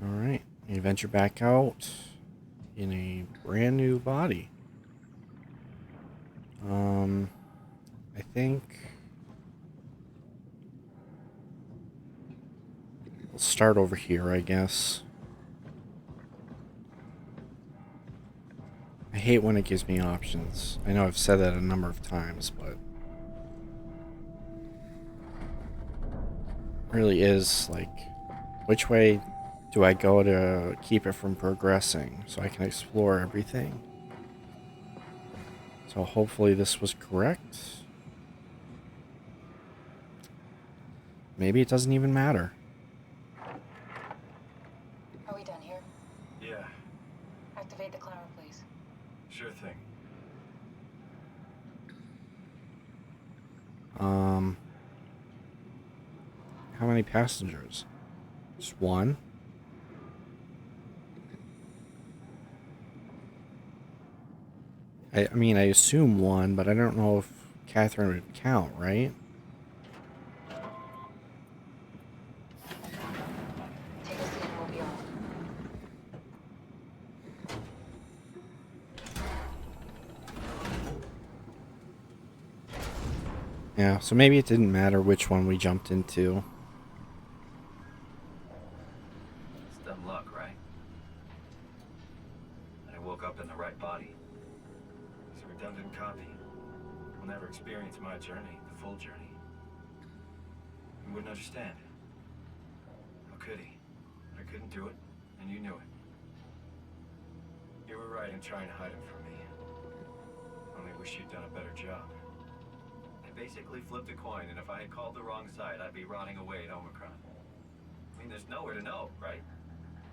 Alright, you venture back out in a brand new body. I think we'll start over here, I guess. I hate when it gives me options. I know I've said that a number of times, but it really is like, which way do I go to keep it from progressing so I can explore everything? So hopefully this was correct. Maybe it doesn't even matter. Are we done here? Yeah, Activate the climber, please. sure thing. How many passengers? Just one? I mean, I assume one, but I don't know if Catherine would count, right? Take a seat and we'll be off. Yeah, so maybe it didn't matter which one we jumped into. It's dumb luck, right? I woke up in the right body. It's a redundant copy. Will never experience my journey, the full journey. He wouldn't understand. How could he? I couldn't do it, and you knew it. You were right in trying to hide him from me. Only wish you'd done a better job. I basically flipped a coin, and if I had called the wrong side, I'd be rotting away at Omicron. I mean, there's nowhere to know, right?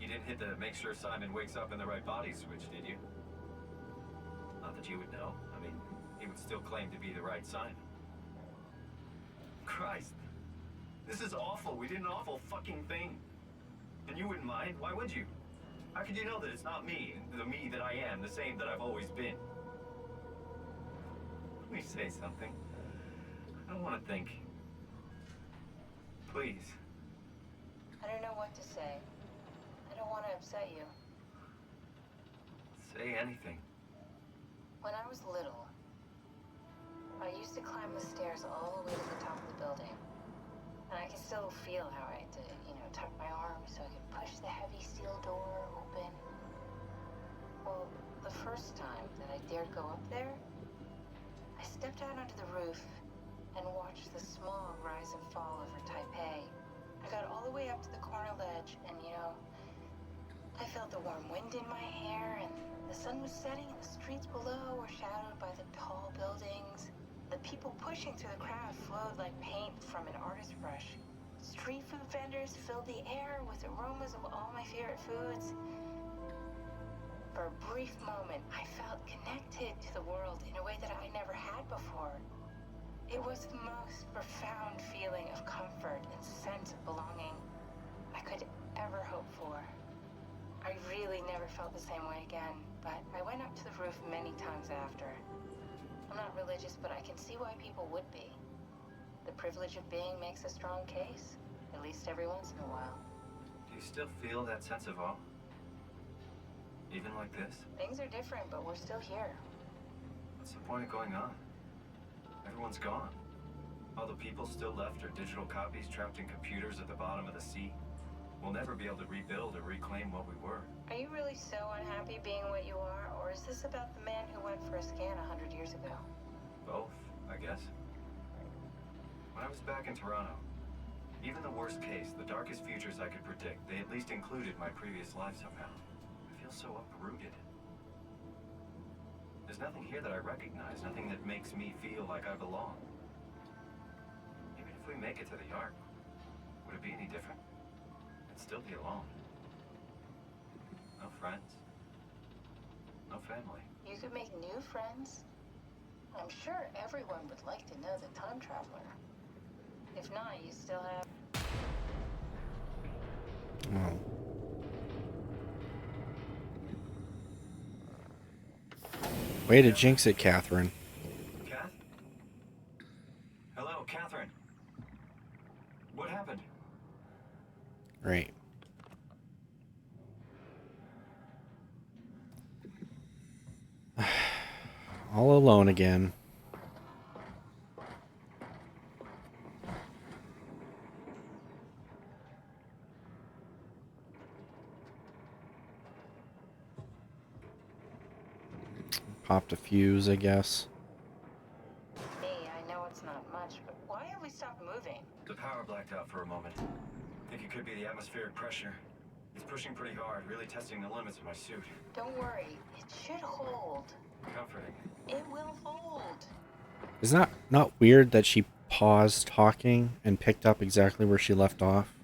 You didn't hit the make sure Simon wakes up in the right body switch, did you? Not that you would know. I mean, he would still claim to be the right Simon. Christ. This is awful. We did an awful fucking thing. And you wouldn't mind? Why would you? How could you know that it's not me, the me that I am, the same that I've always been? Let me say something. I don't want to think. Please. I don't know what to say. I don't want to upset you. Say anything. When I was little, I used to climb the stairs all the way to the top of the building. And I can still feel how I had to, tuck my arms so I could push the heavy steel door open. Well, the first time that I dared go up there, I stepped out onto the roof and watched the smog rise and fall over Taipei. I got all the way up to the corner ledge and, I felt the warm wind in my hair and the sun was setting and the streets below were shadowed by the tall buildings. The people pushing through the crowd flowed like paint from an artist's brush. Street food vendors filled the air with aromas of all my favorite foods. For a brief moment, I felt connected to the world in a way that I never had before. It was the most profound feeling of comfort and sense of belonging I could ever hope for. I really never felt the same way again, but I went up to the roof many times after. I'm not religious, but I can see why people would be. The privilege of being makes a strong case, at least every once in a while. Do you still feel that sense of awe? Even like this? Things are different, but we're still here. What's the point of going on? Everyone's gone. All the people still left are digital copies trapped in computers at the bottom of the sea. We'll never be able to rebuild or reclaim what we were. Are you really so unhappy being what you are, or is this about the man who went for a scan 100 years ago? Both, I guess. When I was back in Toronto, even the worst case, the darkest futures I could predict, they at least included my previous life somehow. I feel so uprooted. There's nothing here that I recognize, nothing that makes me feel like I belong. Even if we make it to the Ark, would it be any different? I'd still be alone. No friends. No family. You could make new friends. I'm sure everyone would like to know the time traveler. If not, you still have... Oh. Way to jinx it, Catherine. Kath? Hello, Catherine. What happened? Right. All alone again. Popped a fuse, I guess. Me, I know it's not much, but why have we stopped moving? The power blacked out for a moment. Think it could be the atmospheric pressure. It's pushing pretty hard, really testing the limits of my suit. Don't worry, it should hold. Comforting. It will hold. Isn't that not weird that she paused talking and picked up exactly where she left off?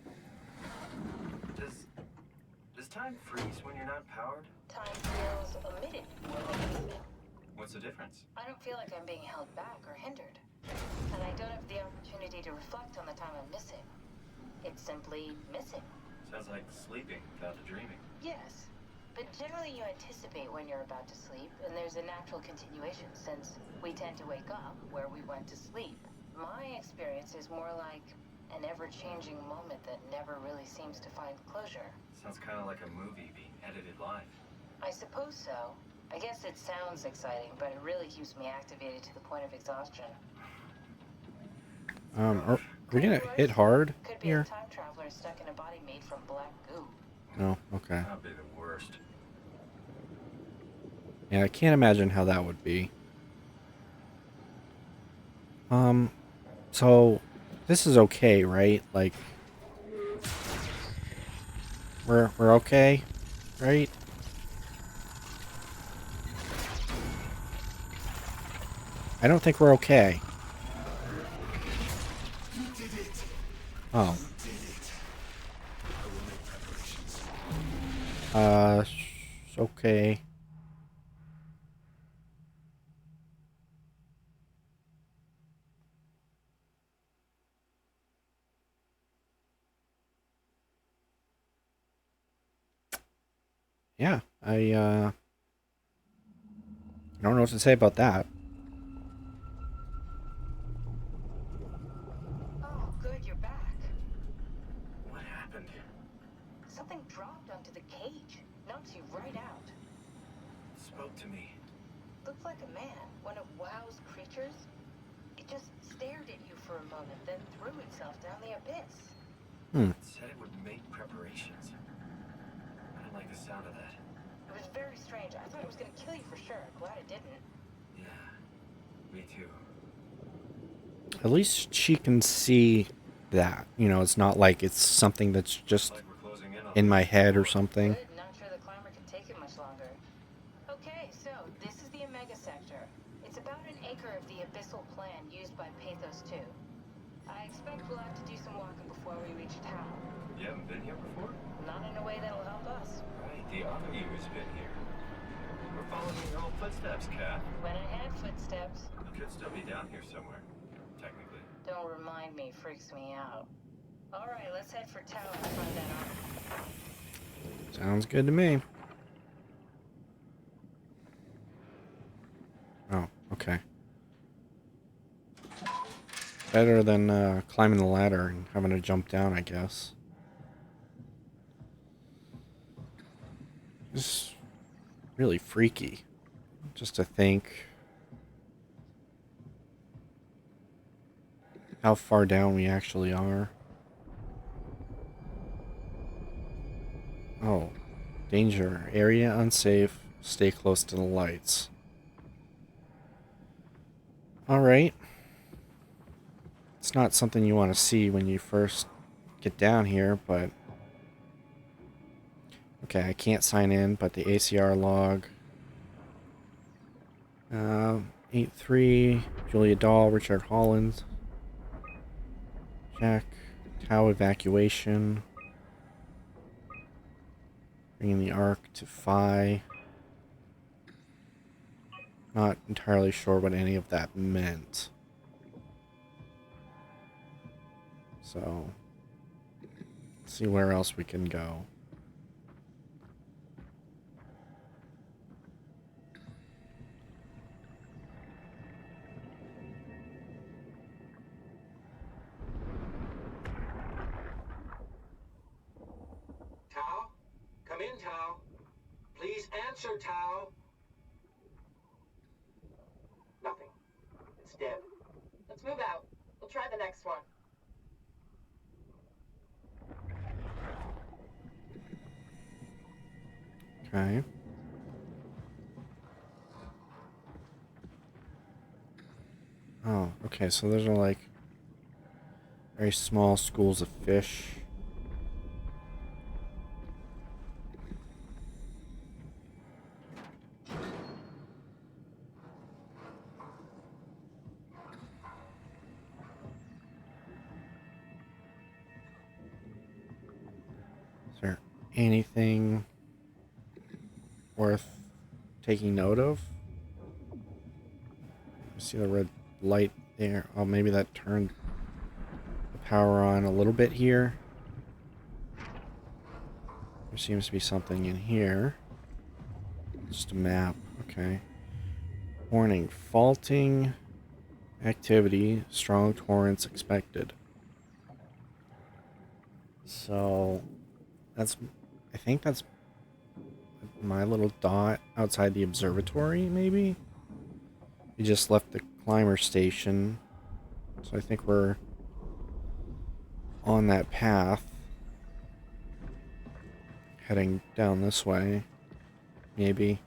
Does time freeze when you're not powered? Time feels omitted more than movement. What's the difference? I don't feel like I'm being held back or hindered. And I don't have the opportunity to reflect on the time I'm missing. It's simply missing. Sounds like sleeping without the dreaming. Yes. But generally you anticipate when you're about to sleep, and there's a natural continuation since we tend to wake up where we went to sleep. My experience is more like an ever-changing moment that never really seems to find closure. Sounds kind of like a movie being edited live. I suppose so. I guess it sounds exciting, but it really keeps me activated to the point of exhaustion. Are we gonna hit hard Could be here? a time traveler stuck in a body made from black goo. No, okay. That'd be the worst. Yeah, I can't imagine how that would be. So this is okay, right? Like we're okay, right? I don't think we're okay. Oh. Okay. Yeah, I don't know what to say about that. Oh, good, you're back. What happened? Something dropped onto the cage. Knocks you right out. Spoke to me. Looked like a man, one of WoW's creatures. It just stared at you for a moment, then threw itself down the abyss. Hmm. It said it would make preparations. I didn't like the sound of that. It was very strange. I thought it was going to kill you for sure. Glad it didn't. Yeah, me too. At least she can see that. You know, it's not like it's something that's just Like we're closing in on in my head or something. Good. Not sure the climber can take it much longer. Okay, so this is the Omega Sector. It's about an acre of the abyssal plan used by Pathos 2. I expect we'll have to do some walking before we reach town. You haven't been here before? Not in a way that'll help us. Right, the other you has been here. We're following your old footsteps, Kat. When I had footsteps, You could still be down here somewhere, technically. don't remind me, freaks me out. Alright, let's head for town and find that arm. Sounds good to me. Oh, okay. Better than climbing the ladder and having to jump down, I guess. It's really freaky. Just to think how far down we actually are. Oh. Danger. Area unsafe. Stay close to the lights. Alright. It's not something you want to see when you first get down here, but... Okay, I can't sign in, but the ACR log... 8-3, Julia Dahl, Richard Holland. Check. Tau evacuation. Bringing the arc to Phi. Not entirely sure what any of that meant. So, let's see where else we can go. Tao? Come in, Tao. Please answer, Tao. did. Let's move out. We'll try the next one. Okay. Oh, okay, so those are like very small schools of fish. Is there anything worth taking note of? I see the red light there. Oh, maybe that turned the power on a little bit here. There seems to be something in here. Just a map. Okay. Warning. Faulting activity. Strong torrents expected. So that's, I think that's my little dot outside the observatory, maybe? We just left the climber station, so I think we're on that path, heading down this way, maybe.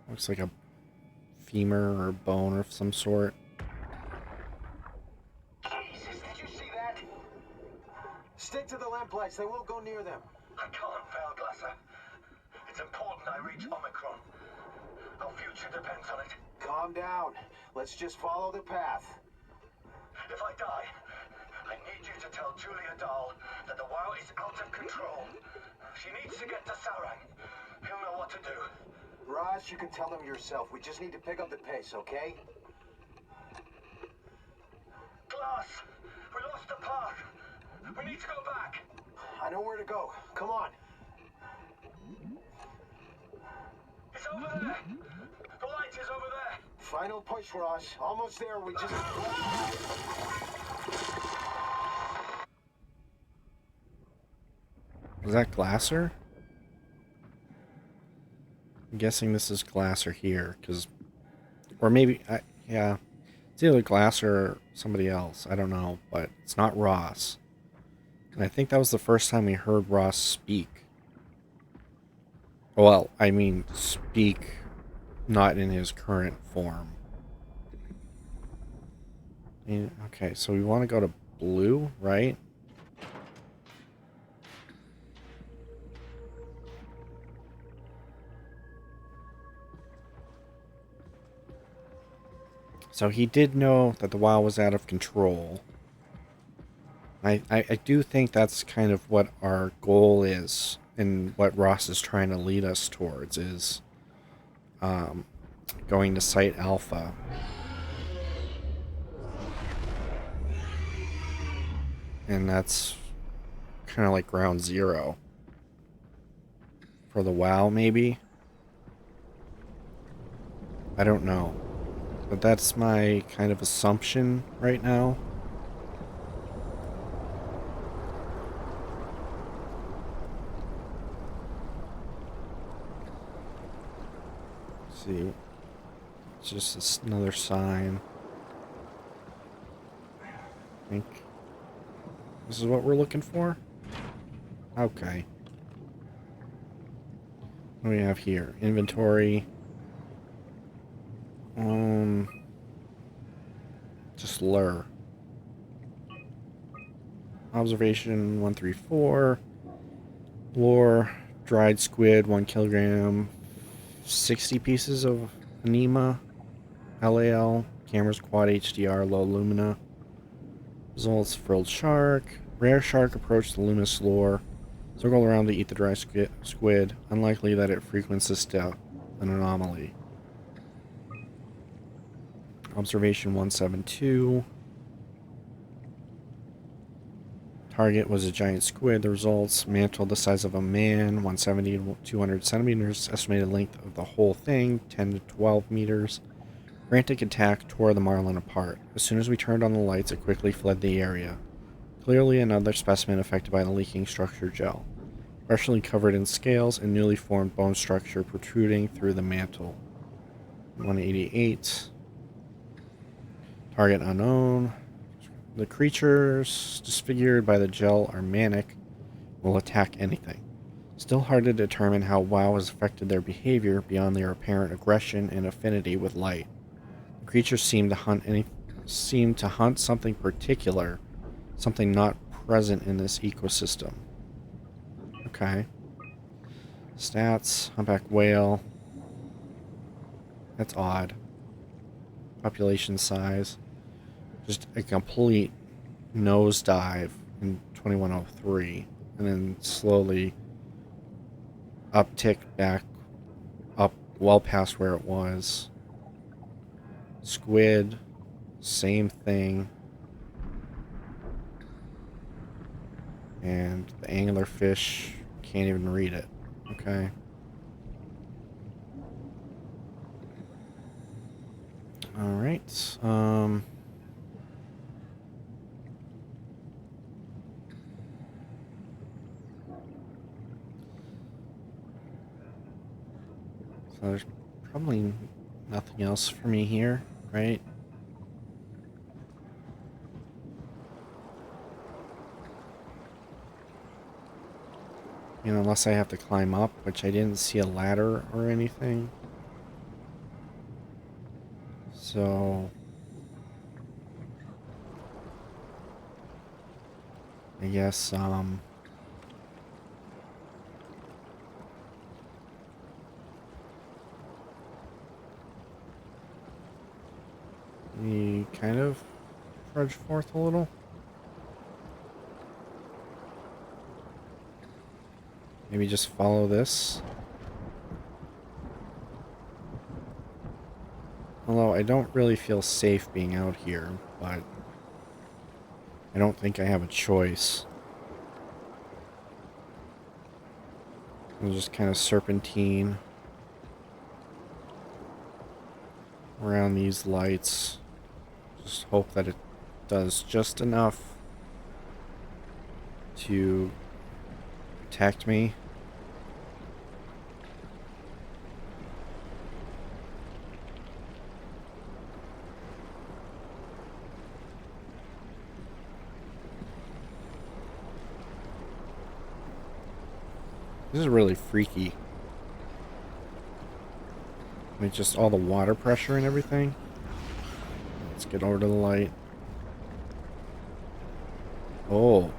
Looks like a femur or bone of some sort. Jesus, did you see that? Stick to the lamplights, they won't go near them. I can't fail, Glasser. It's important I reach Omicron. Our future depends on it. Calm down. Let's just follow the path. If I die, I need you to tell Julia Dahl that the WoW is out of control. She needs to get to Sarang. He'll know what to do. Ross, you can tell him yourself. We just need to pick up the pace, okay? Glass! We lost the path! We need to go back! I know where to go. Come on. It's over there! The light is over there! Final push, Ross. Almost there. We just... Was that Glasser? I'm guessing this is Glasser here, because... Or maybe... yeah. It's either Glasser or somebody else. I don't know, but it's not Ross. And I think that was the first time we heard Ross speak. Well, I mean, speak not in his current form. Okay, so we want to go to blue, right? So he did know that the WoW was out of control. I do think that's kind of what our goal is, and what Ross is trying to lead us towards is going to Site Alpha. And that's kind of like ground zero for the WoW, maybe? I don't know. But that's my kind of assumption right now. Let's see. It's just another sign. I think this is what we're looking for? Okay. What do we have here? Inventory. Just lure. Observation 134. Lure. Dried squid 1 kilogram. 60 pieces of anema. LAL. Cameras quad HDR low lumina. Results frilled shark. Rare shark approached the luminous lure. Circle around to eat the dry squid. Unlikely that it frequents this depth. An anomaly. Observation 172. Target was a giant squid. The results: mantle the size of a man, 170 to 200 centimeters. Estimated length of the whole thing, 10 to 12 meters. Frantic attack tore the marlin apart. As soon as we turned on the lights, it quickly fled the area. Clearly another specimen affected by the leaking structure gel. Partially covered in scales and newly formed bone structure protruding through the mantle. 188. Target unknown. The creatures disfigured by the gel are manic, will attack anything. Still hard to determine how WoW has affected their behavior beyond their apparent aggression and affinity with light. The creatures seem to hunt something particular, something not present in this ecosystem. Okay. Stats, humpback whale. That's odd. Population size. Just a complete nosedive in 2103. And then slowly uptick back up well past where it was. Squid, same thing. And the anglerfish, can't even read it. Okay. Alright. So there's probably nothing else for me here, right? You know, unless I have to climb up, which I didn't see a ladder or anything. So I guess we kind of trudge forth a little. Maybe just follow this. Although I don't really feel safe being out here, but I don't think I have a choice. I'll just kind of serpentine around these lights. Just hope that it does just enough to protect me. This is really freaky. I mean, just all the water pressure and everything. Let's get over to the light. Oh.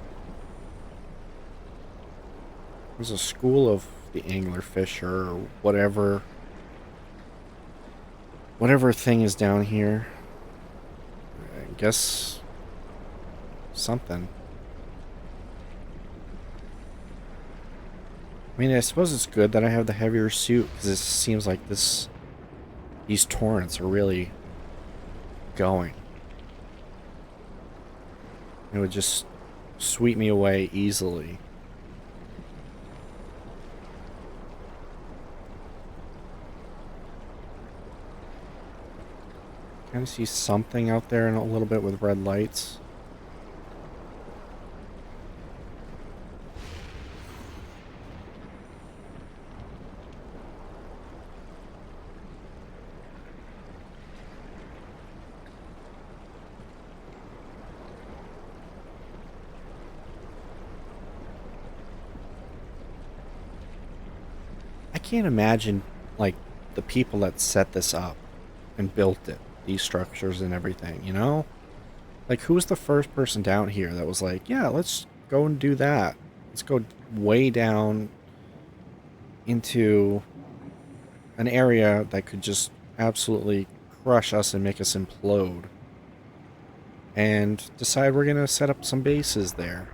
There's a school of the anglerfish or whatever thing is down here. I guess something. I mean, I suppose it's good that I have the heavier suit, because it seems like these torrents are really going. It would just sweep me away easily. Kind of see something out there in a little bit with red lights. I can't imagine, like, the people that set this up and built it, these structures and everything, you know? Like, who was the first person down here that was like, yeah, let's go and do that. Let's go way down into an area that could just absolutely crush us and make us implode. And decide we're gonna set up some bases there.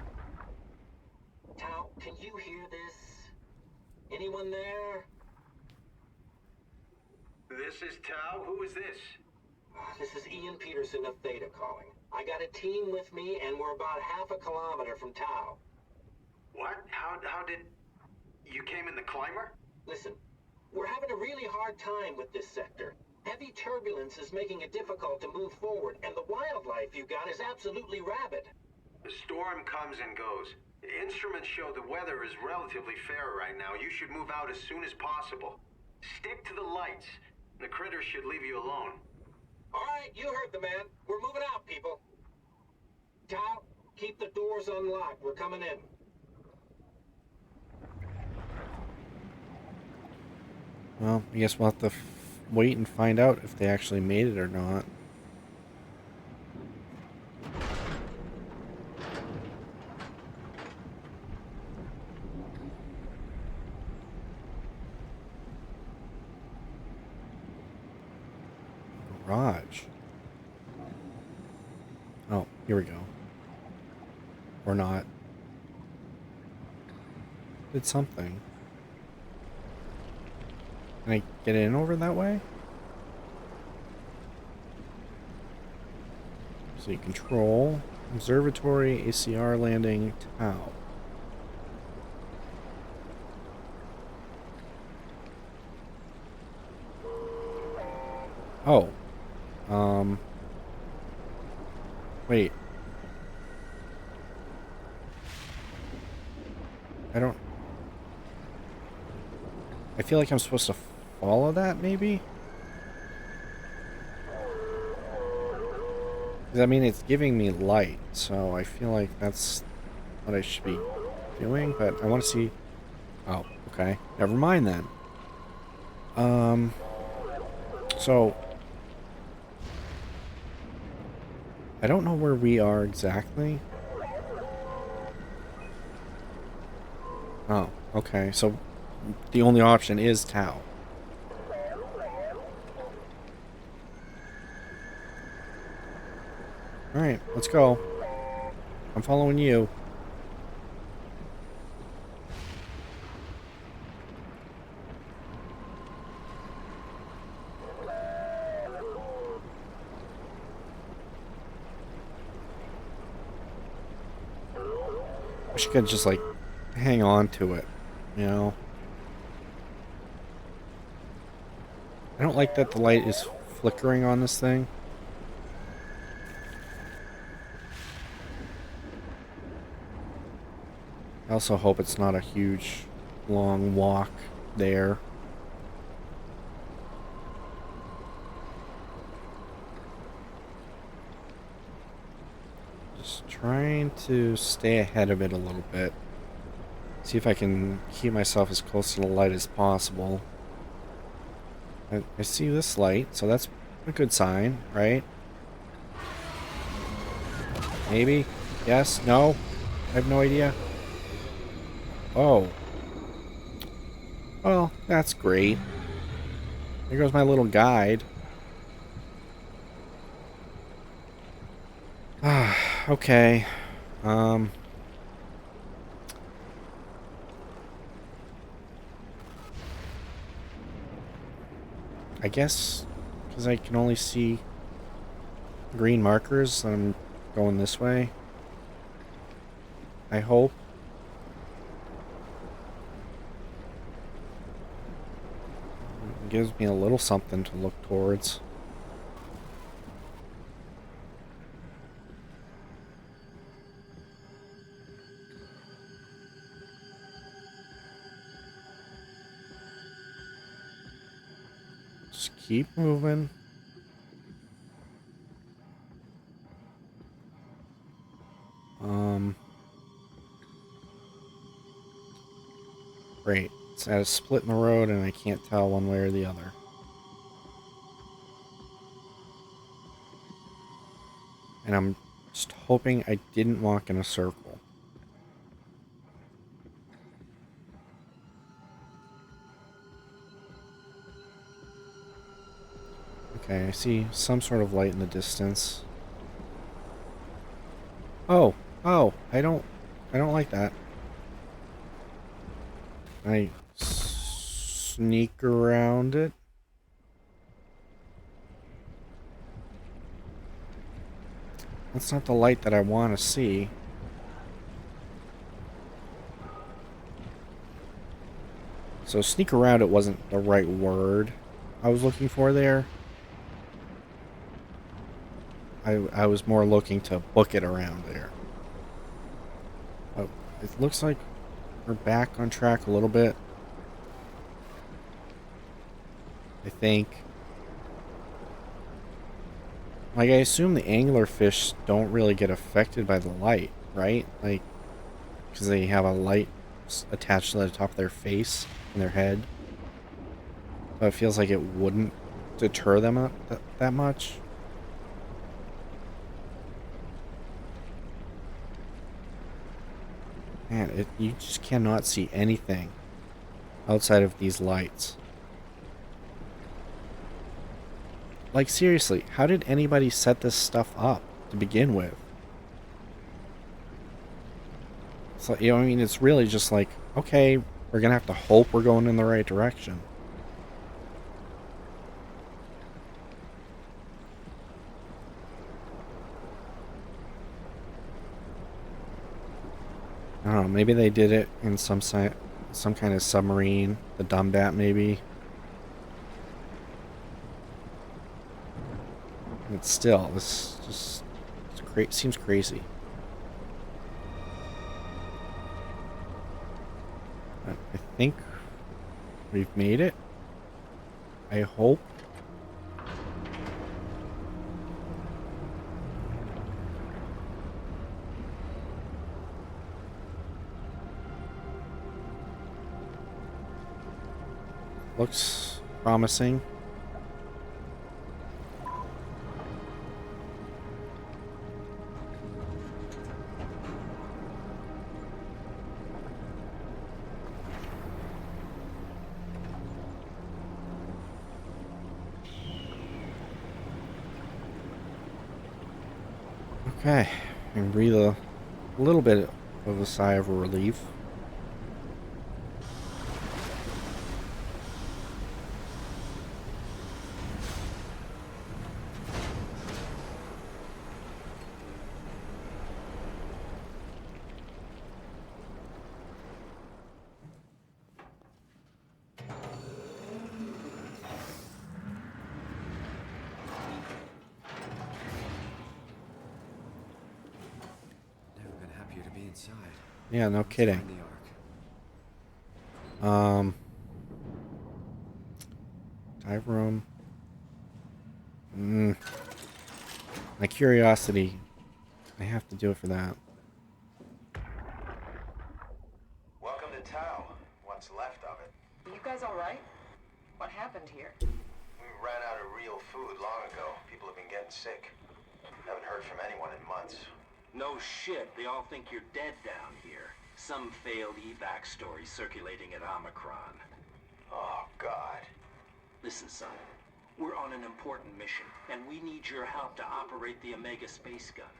Tao, can you hear this? Anyone there? This is Tao. Who is this? This is Ian Peterson of Theta calling. I got a team with me, and we're about half a kilometer from Tao. What? How did... You came in the climber? Listen, we're having a really hard time with this sector. Heavy turbulence is making it difficult to move forward, and the wildlife you got is absolutely rabid. The storm comes and goes. Instruments show the weather is relatively fair right now. You should move out as soon as possible. Stick to the lights. The critters should leave you alone. All right, you heard the man. We're moving out, people. Tal, keep the doors unlocked. We're coming in. Well, I guess we'll have to wait and find out if they actually made it or not. Garage. Oh, here we go. Or not. Did something. Can I get in over that way? So you control observatory, ACR landing, Tau. Oh. Wait. I feel like I'm supposed to follow that, maybe? Because, I mean, it's giving me light, so I feel like that's what I should be doing, but I want to see... Oh, okay. Never mind, then. So... I don't know where we are exactly. Oh, okay. So the only option is Tau. Alright, let's go. I'm following you. I should just, like, hang on to it, you know? I don't like that the light is flickering on this thing. I also hope it's not a huge, long walk there. Just trying to stay ahead of it a little bit. See if I can keep myself as close to the light as possible. I see this light, so that's a good sign, right? Maybe? Yes? No? I have no idea. Oh. Well, that's great. There goes my little guide. Okay. I guess because I can only see green markers, I'm going this way. I hope. It gives me a little something to look towards. Just keep moving. Great. It's at a split in the road and I can't tell one way or the other. And I'm just hoping I didn't walk in a circle. Okay, I see some sort of light in the distance. Oh, I don't like that. I sneak around it. That's not the light that I want to see. So sneak around it wasn't the right word I was looking for there. I was more looking to book it around there. Oh, it looks like we're back on track a little bit. I think. Like, I assume the anglerfish don't really get affected by the light, right? Like, because they have a light attached to the top of their face and their head. So it feels like it wouldn't deter them that much. Man, you just cannot see anything outside of these lights. Like, seriously, how did anybody set this stuff up to begin with? So, you know, I mean, it's really just like, okay, we're gonna have to hope we're going in the right direction. I don't know, maybe they did it in some kind of submarine, the Dumbat maybe. But still, this just seems crazy. I think we've made it. I hope. Looks promising. Okay, I can breathe a little bit of a sigh of relief. Yeah, no kidding. Dive room. My curiosity. I have to do it for that. Welcome to Tau. What's left of it. You guys alright? What happened here? We ran out of real food long ago. People have been getting sick. Haven't heard from anyone in months. No shit, they all think you're dead down here. Some failed evac story circulating at Omicron. Oh, God. Listen, son, we're on an important mission, and we need your help to operate the Omega space gun.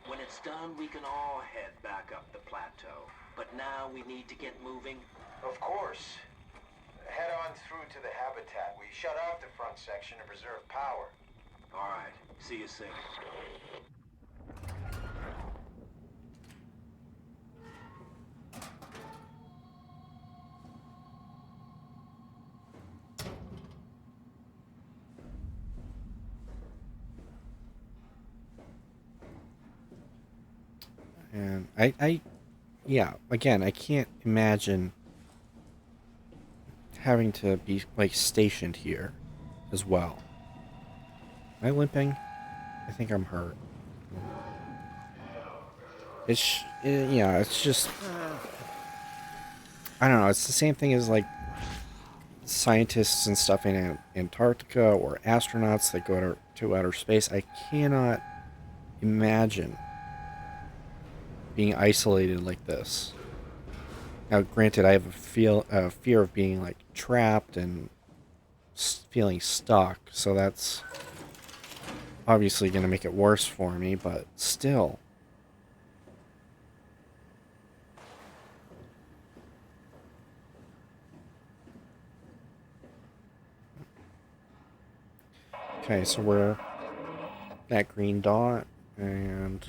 When it's done, we can all head back up the plateau. But now we need to get moving. Of course. Head on through to the habitat. We shut off the front section to preserve power. All right, see you soon. And yeah, again, I can't imagine having to be, like, stationed here as well. Am I limping? I think I'm hurt. Yeah, it's just, I don't know, it's the same thing as, like, scientists and stuff in Antarctica or astronauts that go to outer space. I cannot imagine being isolated like this. Now, granted, I have a fear of being, like, trapped and feeling stuck, so that's obviously going to make it worse for me, but still. Okay, so we're that green dot, and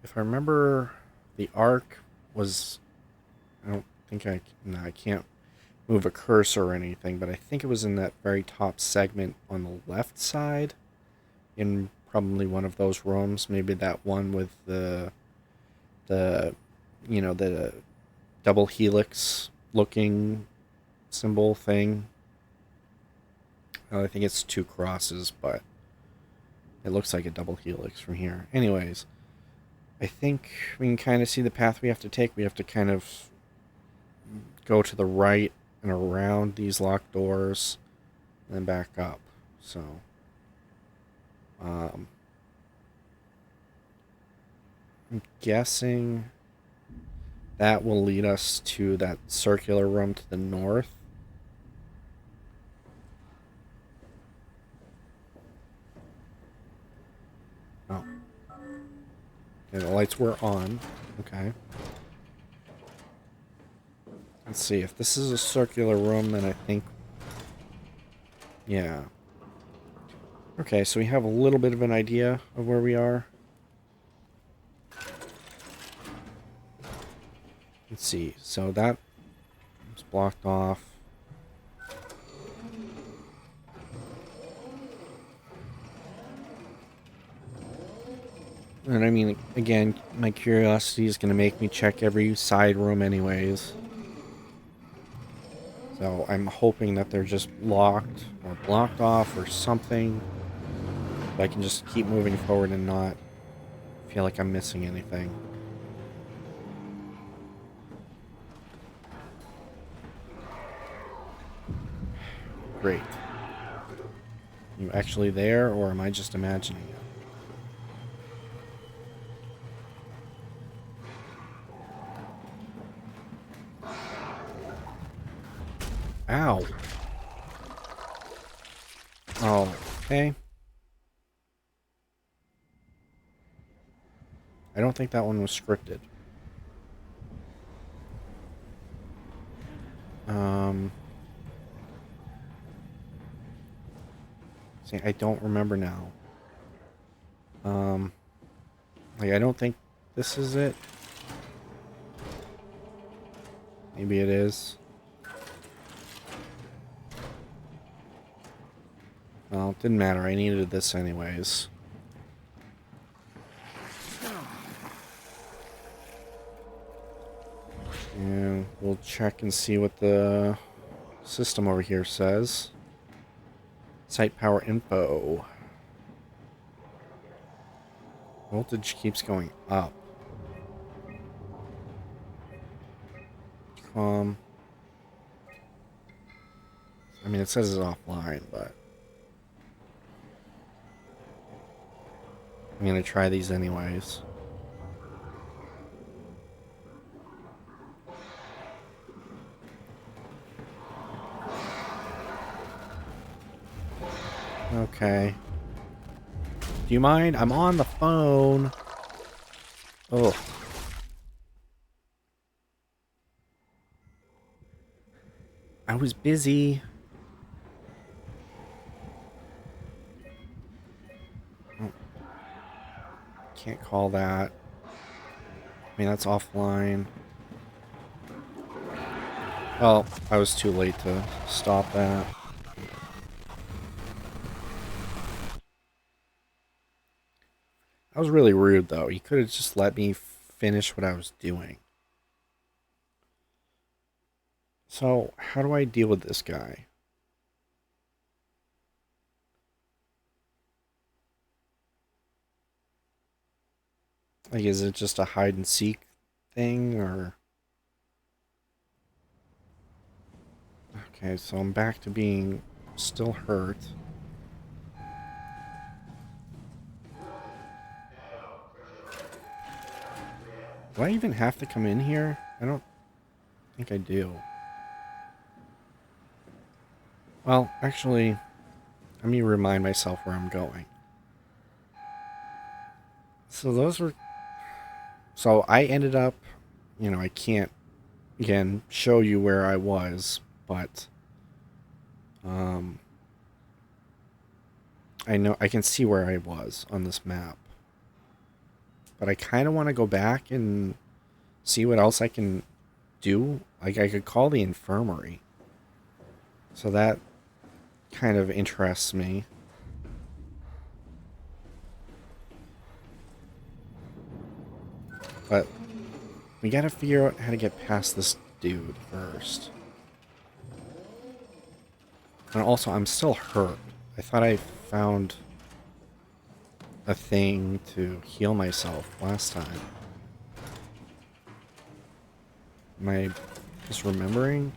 if I remember, the arc was, I don't think I can't move a cursor or anything, but I think it was in that very top segment on the left side, in probably one of those rooms, maybe that one with the you know, the double helix looking symbol thing. I think it's 2 crosses, but it looks like a double helix from here. Anyways, I think we can kind of see the path we have to take. We have to kind of go to the right and around these locked doors and then back up. So, I'm guessing that will lead us to that circular room to the north. Oh. Okay, the lights were on. Okay. Let's see, if this is a circular room, then I think... Yeah. Okay, so we have a little bit of an idea of where we are. Let's see, so that is blocked off. And I mean, again, my curiosity is going to make me check every side room anyways. So I'm hoping that they're just locked or blocked off or something. But I can just keep moving forward and not feel like I'm missing anything. Great. You actually there, or am I just imagining it? Ow. Oh, okay. I don't think that one was scripted. See, I don't remember now. Like, I don't think this is it. Maybe it is. Well, it didn't matter. I needed this anyways. And we'll check and see what the system over here says. Site power info. Voltage keeps going up. I mean, it says it's offline, but I'm gonna try these anyways. Okay. Do you mind? I'm on the phone. Oh. I was busy. Oh. Can't call that. I mean, that's offline. Well, I was too late to stop that. That was really rude, though. You could have just let me finish what I was doing. So, how do I deal with this guy? Like, is it just a hide and seek thing, or... Okay, so I'm back to being still hurt. Do I even have to come in here? I don't think I do. Well, actually, let me remind myself where I'm going. So those were... So I ended up... You know, I can't, again, show you where I was, but... I know I can see where I was on this map. But I kind of want to go back and see what else I can do. Like, I could call the infirmary. So that kind of interests me. But we gotta figure out how to get past this dude first. And also, I'm still hurt. I thought I found a thing to heal myself last time. Am I just remembering?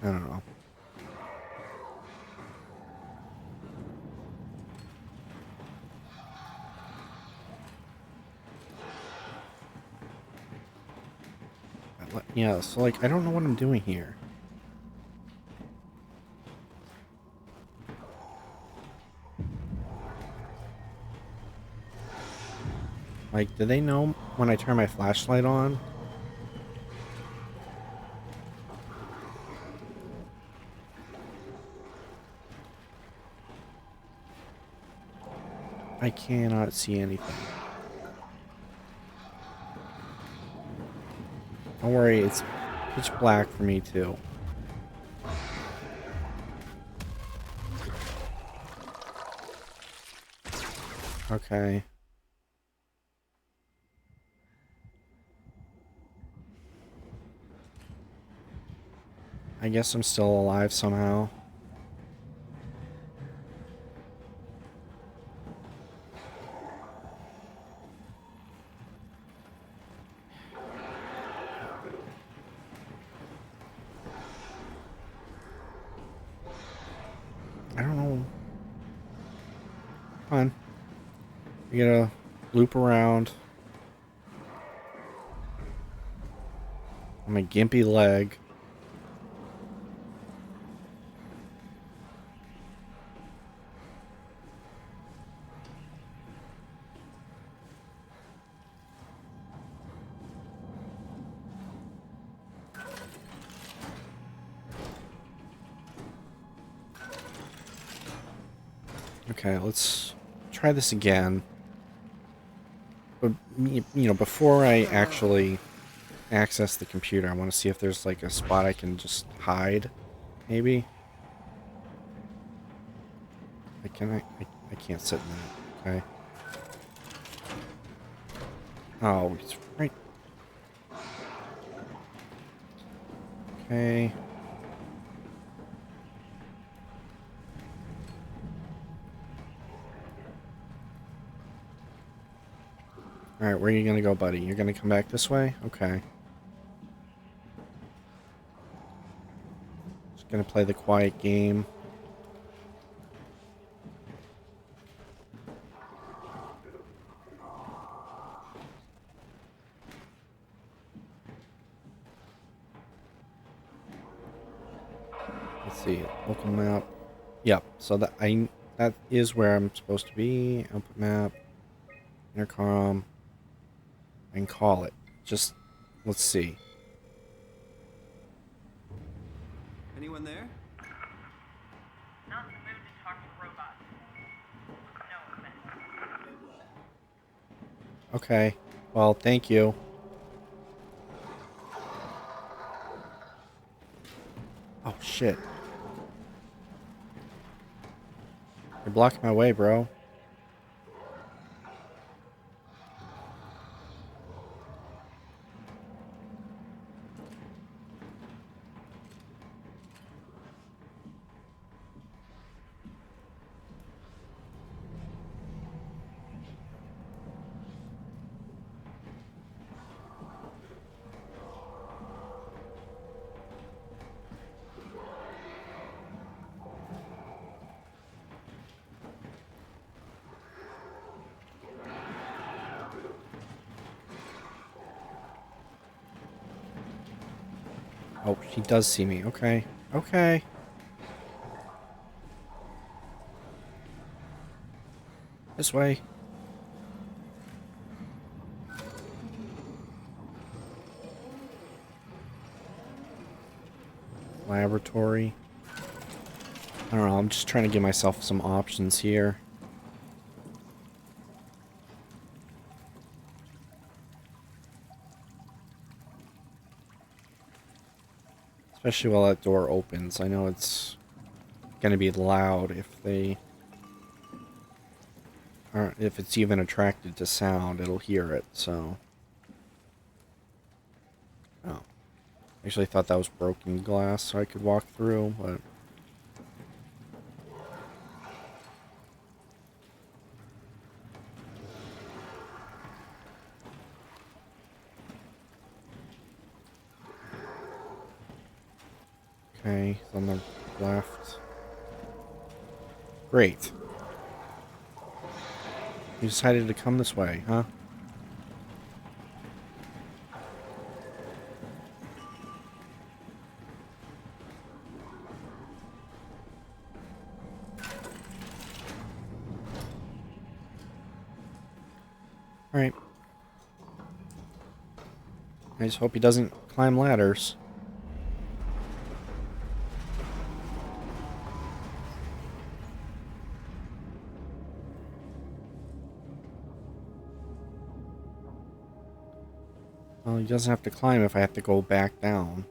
I don't know. Yeah, so like, I don't know what I'm doing here. Like, do they know when I turn my flashlight on? I cannot see anything. Don't worry, it's pitch black for me too. Okay. I guess I'm still alive somehow. I don't know. Come on. We gotta loop around on my gimpy leg. Okay, let's try this again. But, you know, before I actually access the computer, I want to see if there's like a spot I can just hide, maybe. I can't sit in that, okay. Oh, it's right. Okay. Alright, where are you gonna go, buddy? You're gonna come back this way? Okay. Just gonna play the quiet game. Let's see, local map. Yep, so that is where I'm supposed to be. Output map. Intercom. I can call it. Just, let's see. Anyone there? Not in the mood to talk to robots. No offense. Okay. Well, thank you. Oh, shit. You're blocking my way, bro. Oh, she does see me. Okay. Okay. This way. Laboratory. I don't know, I'm just trying to give myself some options here. Especially while that door opens. I know it's gonna be loud if they aren't, if it's even attracted to sound, it'll hear it, so. Oh. Actually, I thought that was broken glass so I could walk through, but... Okay, it's on the left. Great. You decided to come this way, huh? Alright. I just hope he doesn't climb ladders. Well, he doesn't have to climb if I have to go back down.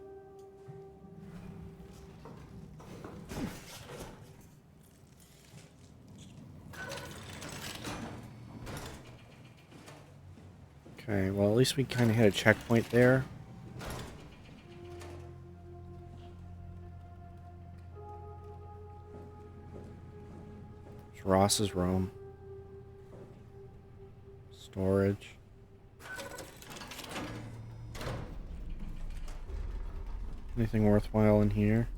Okay, well, at least we kind of hit a checkpoint there. It's Ross's room. Storage. Anything worthwhile in here?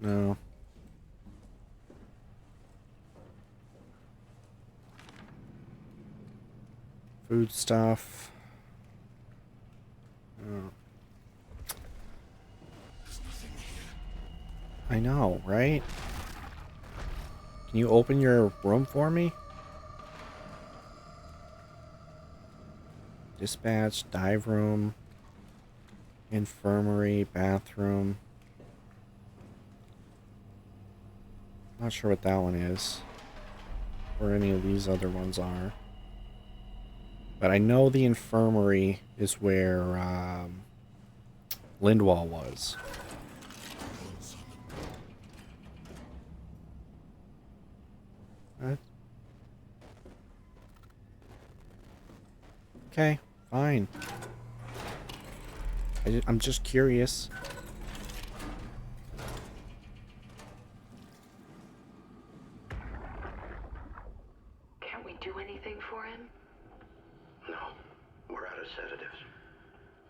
No. Food stuff. Oh. I know, right? Can you open your room for me? Dispatch, dive room, infirmary, bathroom. Not sure what that one is, or any of these other ones are. But I know the infirmary is where Lindwall was. What? Okay, fine. I'm just curious. Can't we do anything for him? No, we're out of sedatives.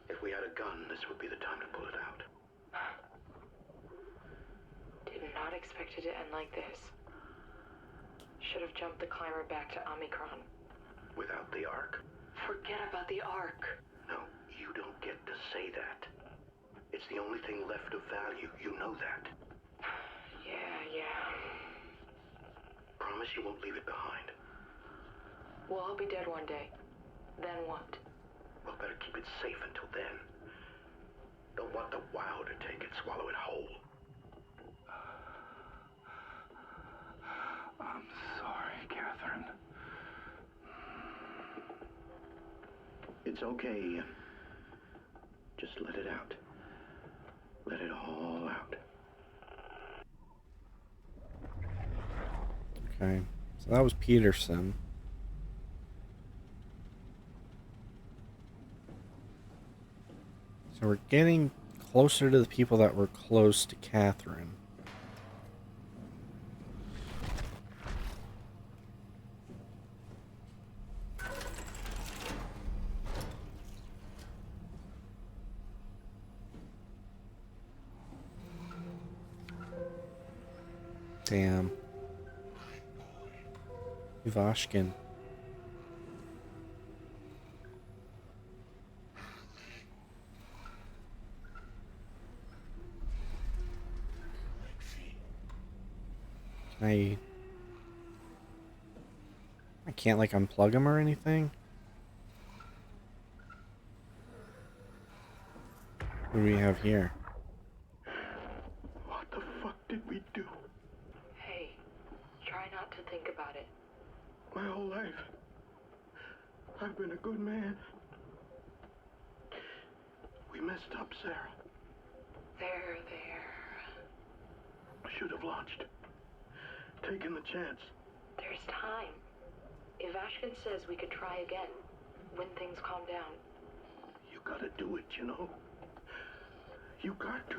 If we had a gun, this would be the time to pull it out. Did not expect it to end like this. Should have jumped the climber back to Omicron. Without the Ark? Forget about the Ark. No, you don't get to say that. It's the only thing left of value. You know that. Yeah. Promise you won't leave it behind. We'll all be dead one day. Then what? Well, better keep it safe until then. Don't want the WoW to take it, swallow it whole. I'm sorry, Catherine. It's okay. Just let it out. Let it all out. Okay, so that was Peterson. So we're getting closer to the people that were close to Catherine. Damn. Ivashkin. I can't like unplug him or anything. What do we have here? What the fuck did we do? Hey, try not to think about it. My whole life, I've been a good man. We messed up, Sarah. There. Should have launched. Taken the chance. There's time. Ivashkin says we could try again. when things calm down. You gotta do it, you know? You got to.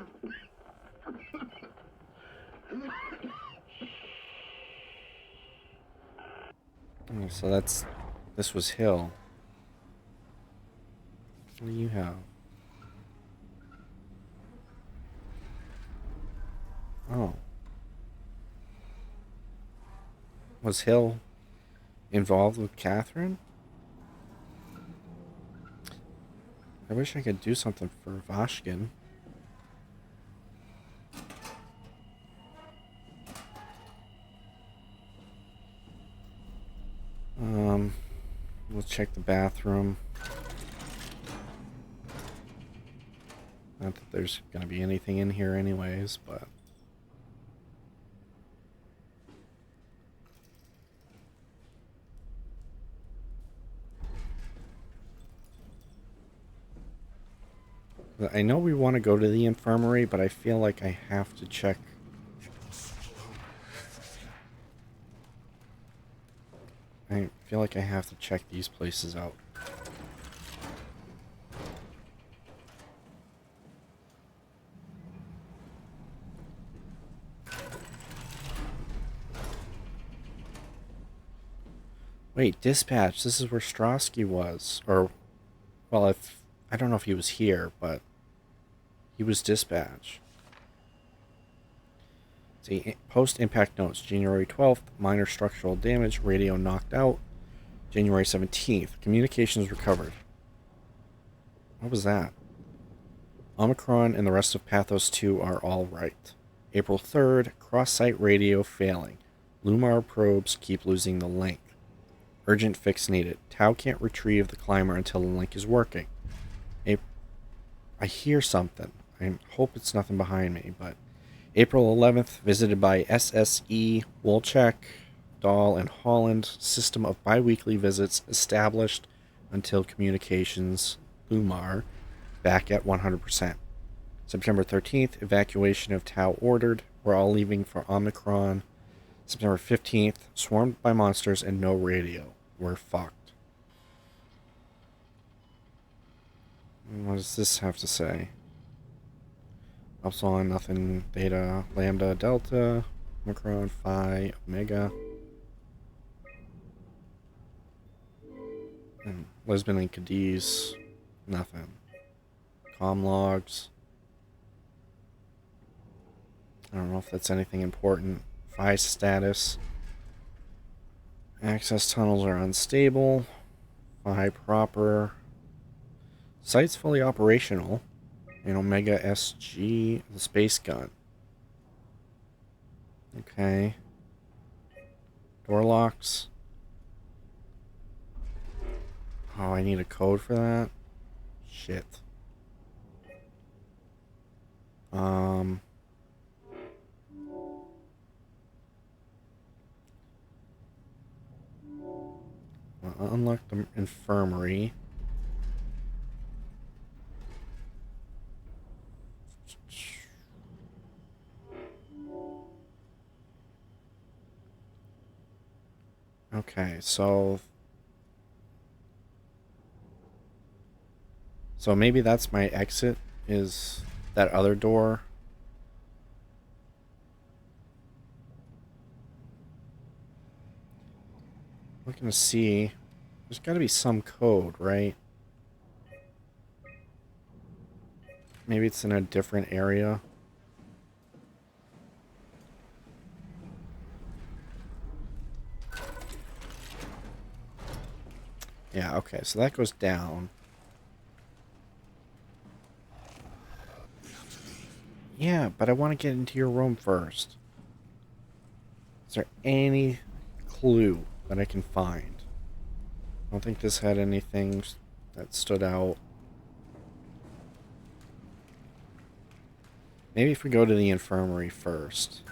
Oh, so this was Hill. What do you have? Oh. Was Hill involved with Catherine? I wish I could do something for Vashkin. We'll check the bathroom. Not that there's gonna be anything in here anyways, but... I know we want to go to the infirmary, but I feel like I have to check... I feel like I have to check these places out. Wait, dispatch. This is where Strosky was. Or, well, I don't know if he was here, but he was dispatch. See, post-impact notes. January 12th, minor structural damage, radio knocked out. January 17th, communications recovered. What was that? Omicron and the rest of Pathos 2 are all right. April 3rd, cross-site radio failing. Lumar probes keep losing the link. Urgent fix needed. Tau can't retrieve the climber until the link is working. I hear something. I hope it's nothing behind me, but... April 11th, visited by SSE, Wolchek, Dahl, and Holland. System of bi-weekly visits established until communications, Lumar, back at 100%. September 13th, evacuation of Tau ordered. We're all leaving for Omicron. September 15th, swarmed by monsters and no radio. We're fucked. What does this have to say? Upsilon, nothing, Theta, Lambda, Delta, Omicron, Phi, Omega. And Lisbon and Cadiz, nothing. Com logs. I don't know if that's anything important. Phi status. Access tunnels are unstable. Phi proper. Site's fully operational. And Omega SG, the space gun. Okay. Door locks. Oh, I need a code for that? Shit. Well, unlock the infirmary. Okay, so maybe that's my exit, is that other door. Looking to see, there's got to be some code, right? Maybe it's in a different area. Yeah, okay, so that goes down. Yeah, but I want to get into your room first. Is there any clue that I can find? I don't think this had anything that stood out. Maybe if we go to the infirmary first.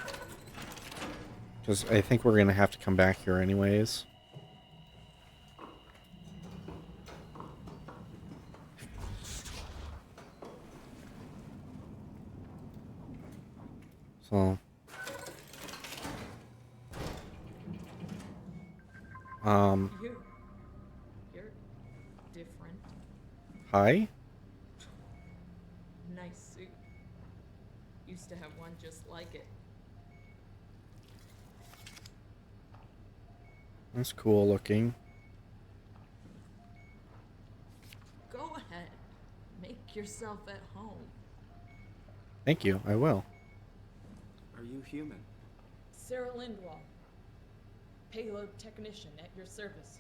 Because I think we're going to have to come back here anyways. So, You. You're Hi? Nice suit. Used to have one just like it. That's cool looking. Go ahead. Make yourself at home. Thank you, I will. Are you human? Sarah Lindwall. Payload technician at your service.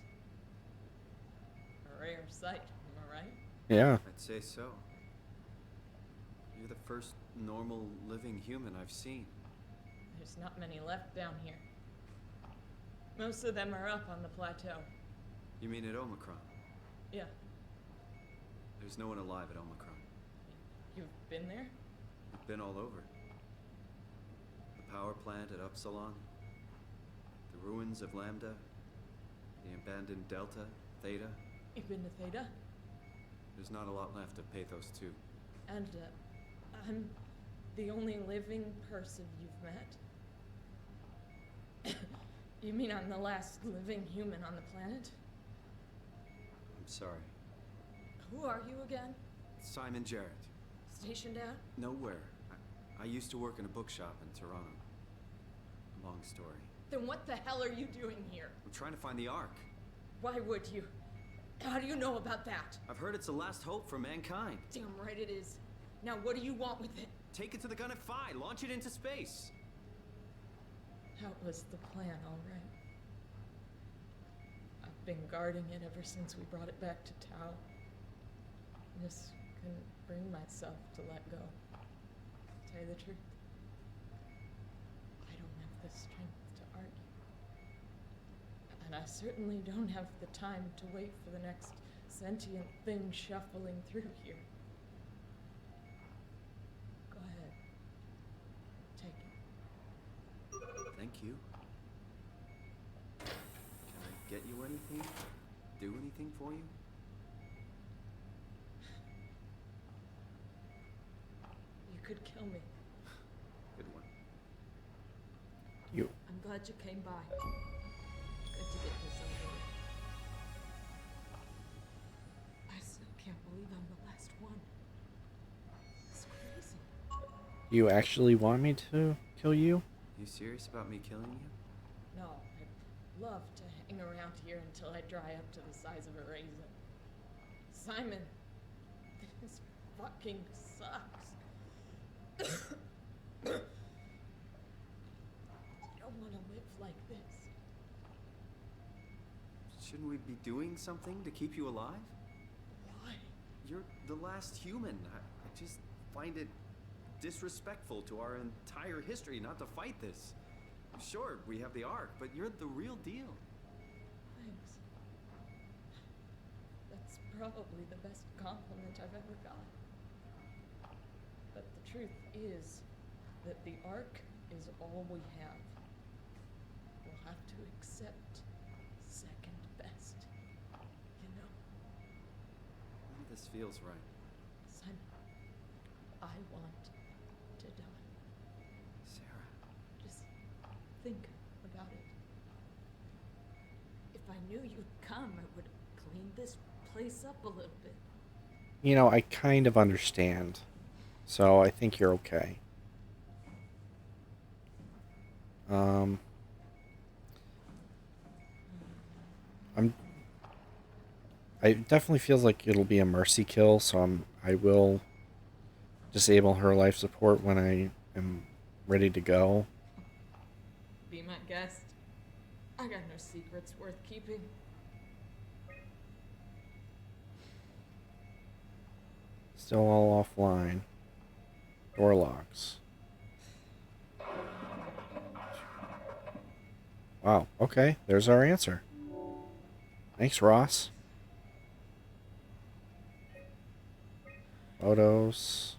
A rare sight, am I right? Yeah. I'd say so. You're the first normal living human I've seen. There's not many left down here. Most of them are up on the plateau. You mean at Omicron? Yeah. There's no one alive at Omicron. You've been there? I've been all over. The power plant at Upsilon, the ruins of Lambda, the abandoned Delta, Theta. You've been to Theta? There's not a lot left of Pathos 2. And, I'm the only living person you've met? You mean I'm the last living human on the planet? I'm sorry. Who are you again? Simon Jarrett. Stationed out? Nowhere. I used to work in a bookshop in Toronto. Long story. Then what the hell are you doing here? I'm trying to find the Ark. Why would you? How do you know about that? I've heard it's the last hope for mankind. Damn right it is. Now what do you want with it? Take it to the Gun at Phi. Launch it into space. That was the plan, all right. I've been guarding it ever since we brought it back to Tau. Just couldn't bring myself to let go. To tell you the truth, I don't have the strength to argue. And I certainly don't have the time to wait for the next sentient thing shuffling through here. Go ahead. Take it. Thank you. Can I get you anything? Do anything for you? You could kill me. Good one. You. I'm glad you came by. Good to get this over with. I still can't believe I'm the last one. It's crazy. You actually want me to kill you? You serious about me killing you? No, I'd love to hang around here until I dry up to the size of a raisin. Simon, this fucking sucks. I don't want to live like this. Shouldn't we be doing something to keep you alive? Why? You're the last human. I just find it disrespectful to our entire history not to fight this. Sure, we have the Ark, but you're the real deal. Thanks. That's probably the best compliment I've ever got. But the truth is that the Ark is all we have. We'll have to accept second best, you know? None of this feels right. Simon, I want to die. Sarah. Just think about it. If I knew you'd come, I would clean this place up a little bit. You know, I kind of understand. So I think you're okay. It definitely feels like it'll be a mercy kill, so I will disable her life support when I am ready to go. Be my guest. I got no secrets worth keeping. Still all offline. Door locks. Wow, okay, there's our answer. Thanks, Ross. Photos.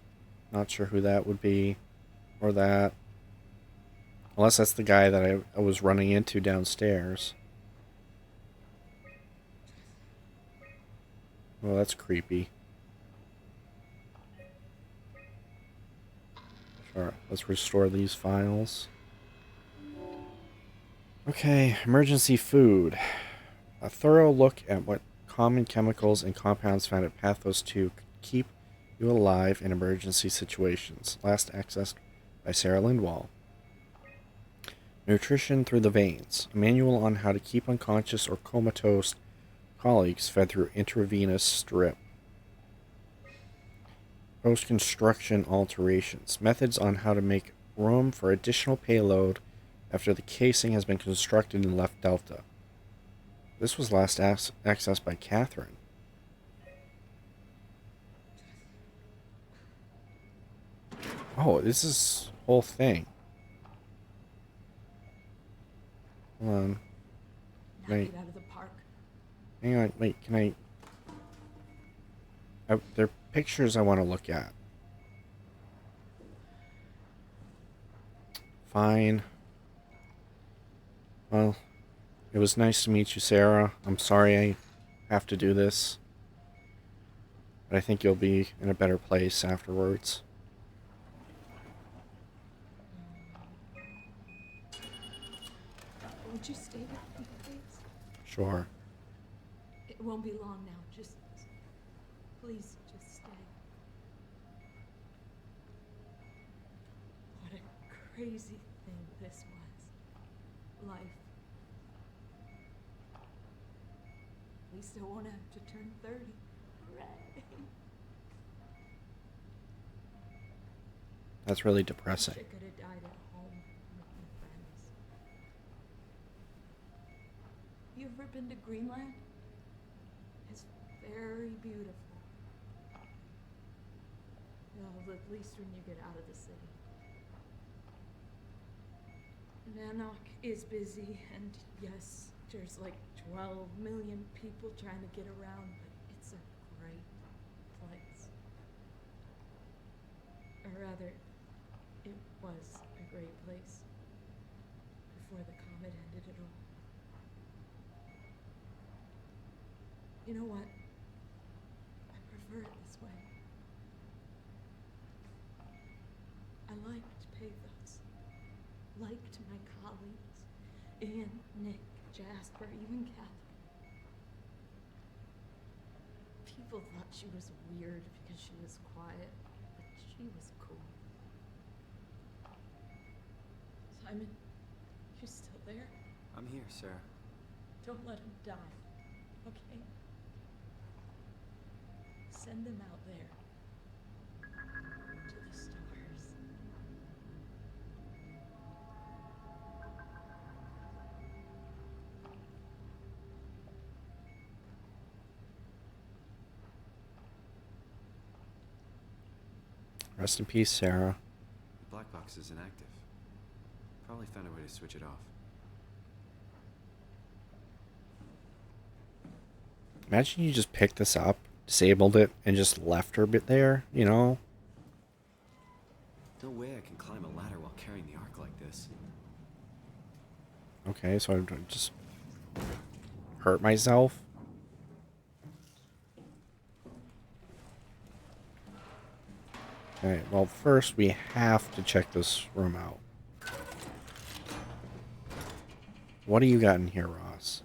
Not sure who that would be. Or that. Unless that's the guy that I was running into downstairs. Well, that's creepy. Alright, let's restore these files. Okay, emergency food. A thorough look at what common chemicals and compounds found at Pathos 2 could keep you alive in emergency situations. Last accessed by Sarah Lindwall. Nutrition through the veins. A manual on how to keep unconscious or comatose colleagues fed through intravenous strip. Post-construction alterations. Methods on how to make room for additional payload after the casing has been constructed in left delta. This was last accessed by Catherine. Oh, this is whole thing. Hold on. Knock it out of the park. Hang on, wait, can I... there are pictures I want to look at. Fine. Well, it was nice to meet you, Sarah. I'm sorry I have to do this. But I think you'll be in a better place afterwards. Would you stay with me, please? Sure. It won't be long now. Just... please, just stay. What a crazy thing this was. Life. At least I won't have to turn 30. Hooray! That's really depressing. I could have died at home with my friends. You ever been to Greenland? It's very beautiful. Well, at least when you get out of the city. Nanook is busy, and yes, there's like 12 million people trying to get around, but it's a great place. Or rather, it was a great place before the comet ended it all. You know what? I prefer it this way. I liked Pathos. Liked my colleagues. Ian, Nick, Jasper, even Catherine. People thought she was weird because she was quiet, but she was cool. Simon, you still there? I'm here, Sarah. Don't let him die, okay? Send them out there. To the stars. Rest in peace, Sarah. The black box is inactive. Probably found a way to switch it off. Imagine you just picked this up, disabled it, and just left her bit there, you know? No way I can climb a ladder while carrying the ark like this. Okay, so I just hurt myself. Okay, well, first we have to check this room out. What do you got in here, Ross?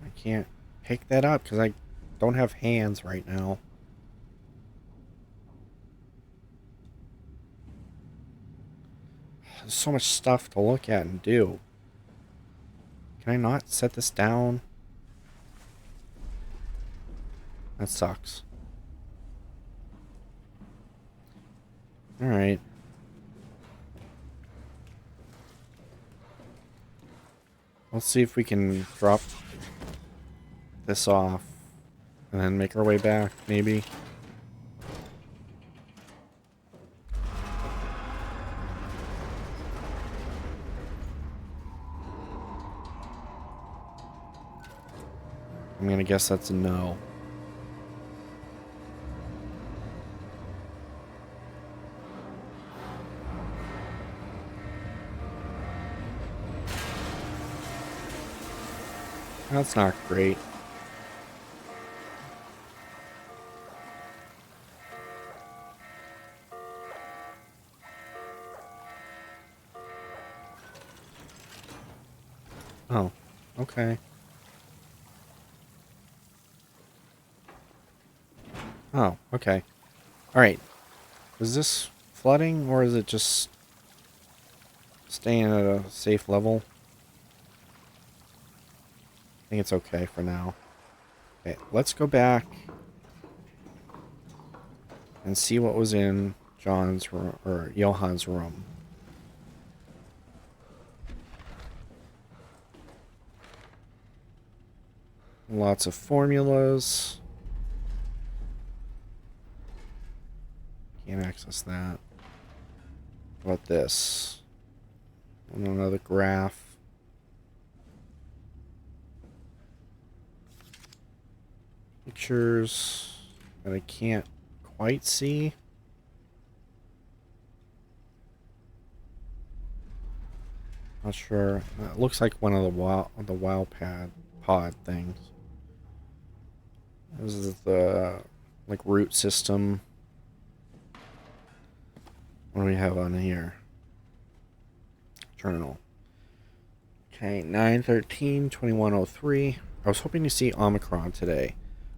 I can't pick that up because I don't have hands right now. There's so much stuff to look at and do. Can I not set this down? That sucks. Alright. Let's see if we can drop this off and then make our way back, maybe. I'm gonna guess that's a no. That's not great. Oh, okay. Oh, okay. Alright. Is this flooding, or is it just staying at a safe level? I think it's okay for now. Okay, let's go back and see what was in John's room, or Johan's room. Lots of formulas. Can't access that. What about this? Another graph. Pictures that I can't quite see. Not sure. It looks like one of the WoW pod things. This is the like root system. What do we have on here? Journal. Okay, 9/13/2103. I was hoping to see Omicron today.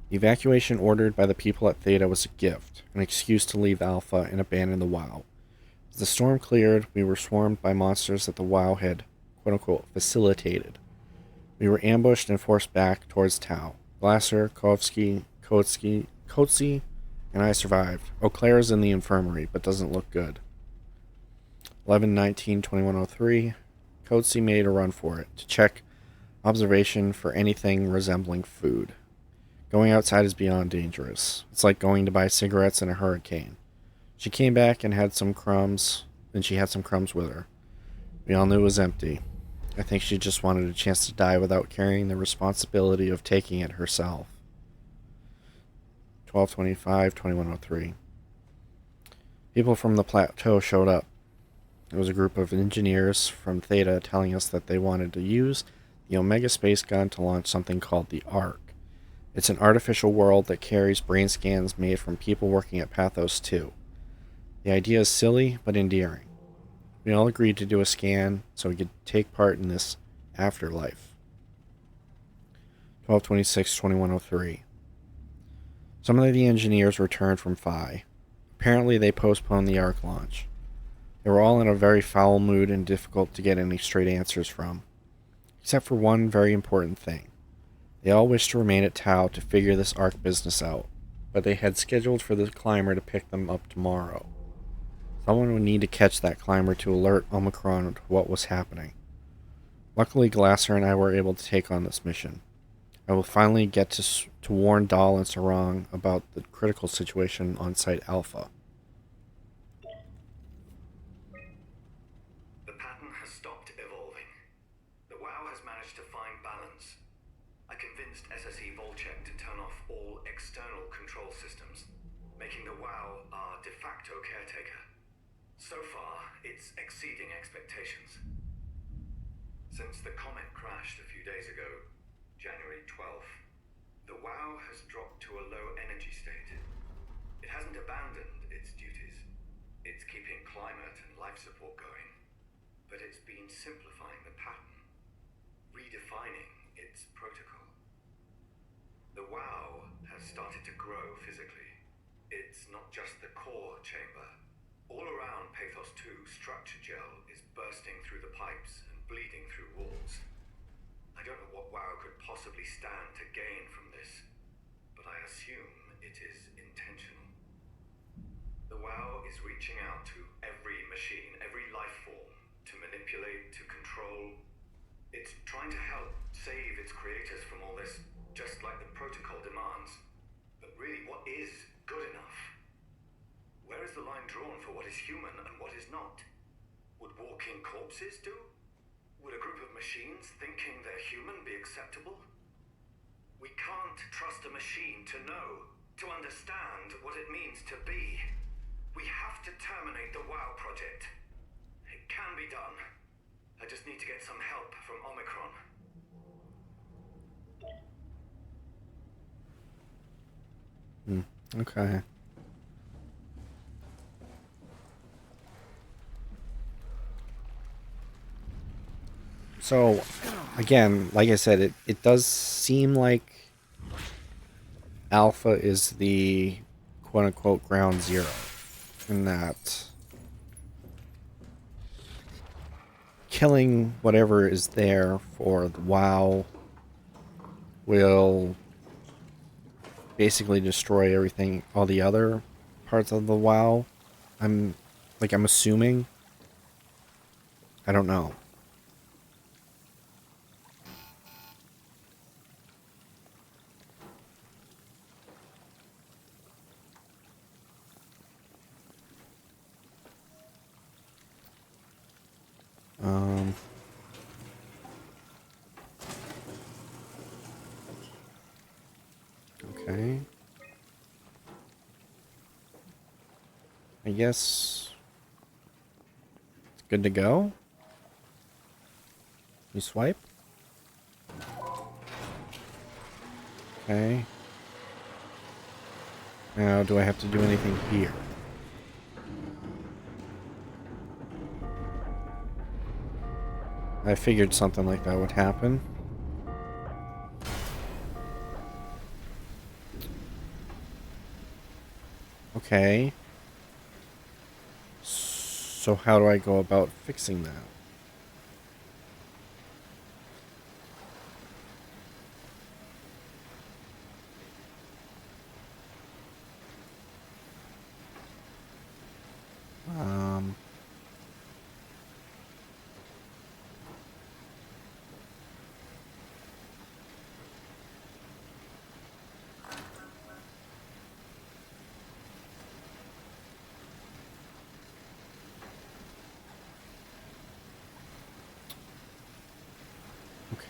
The evacuation ordered by the people at Theta was a gift, an excuse to leave Alpha and abandon the WoW. As the storm cleared, we were swarmed by monsters that the WoW had, quote-unquote, facilitated. We were ambushed and forced back towards Tau. Glasser, Kovsky, Kotzi, and I survived. Eau Claire's in the infirmary, but doesn't look good. 11/19/2103. Kotzi made a run for it, to check observation for anything resembling food. Going outside is beyond dangerous. It's like going to buy cigarettes in a hurricane. She came back and had some crumbs, and she had some crumbs with her. We all knew it was empty. I think she just wanted a chance to die without carrying the responsibility of taking it herself. 12/25/2103. People from the plateau showed up. It was a group of engineers from Theta telling us that they wanted to use the Omega space gun to launch something called the Ark. It's an artificial world that carries brain scans made from people working at Pathos 2. The idea is silly, but endearing. We all agreed to do a scan so we could take part in this afterlife. 12/26/2103. Some of the engineers returned from Phi. Apparently they postponed the Ark launch. They were all in a very foul mood and difficult to get any straight answers from. Except for one very important thing. They all wished to remain at Tau to figure this Ark business out, but they had scheduled for the climber to pick them up tomorrow. Someone would need to catch that climber to alert Omicron to what was happening. Luckily, Glasser and I were able to take on this mission. I will finally get to warn Dahl and Sarang about the critical situation on Site Alpha. The pattern has stopped evolving. The WoW has managed to find balance. I convinced SSE Volcheck to turn off all external control systems, making the WoW our de facto caretaker. So far, it's exceeding expectations. Since the comet crashed a few days ago, January 12th, the WoW has dropped to a low energy state. It hasn't abandoned its duties. It's keeping climate and life support going, but it's been simplifying the pattern, redefining its protocol. The WoW has started to grow physically. It's not just the core chamber. All around Pathos 2, structure gel is bursting through the pipes and bleeding through walls. I don't know what WoW could possibly stand to gain from this, but I assume it is intentional. The WoW is reaching out to every machine, every life form, to manipulate, to control. It's trying to help save its creators from all this, just like the protocol demands. But really, what is good enough? Where is the line drawn for what is human and what is not? Would walking corpses do? Would a group of machines thinking they're human be acceptable? We can't trust a machine to know, to understand what it means to be. We have to terminate the WoW project. It can be done. I just need to get some help from Omicron. Okay. So, again, like I said, it does seem like Alpha is the quote-unquote ground zero, in that killing whatever is there for the WoW will basically destroy everything, all the other parts of the WoW. I'm assuming. I don't know. Okay. I guess it's good to go. You swipe? Okay. Now, do I have to do anything here? I figured something like that would happen. Okay. So how do I go about fixing that?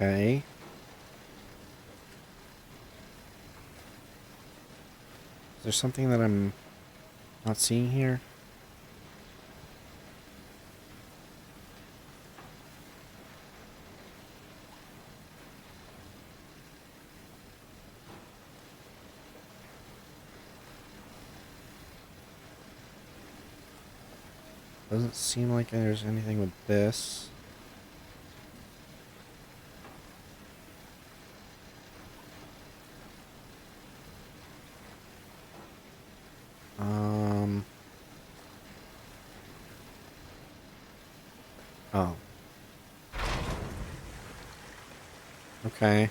Okay. Is there something that I'm not seeing here? Doesn't seem like there's anything with this. Oh. Okay.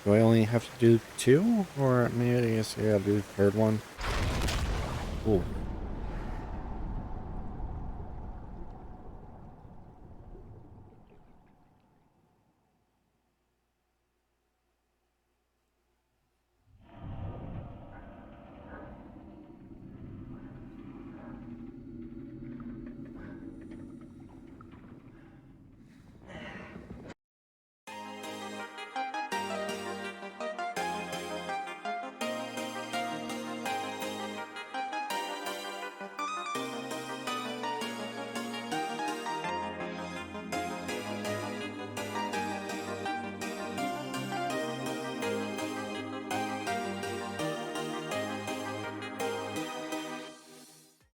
Do I only have to do 2? Or maybe I guess I gotta do the third one? Ooh.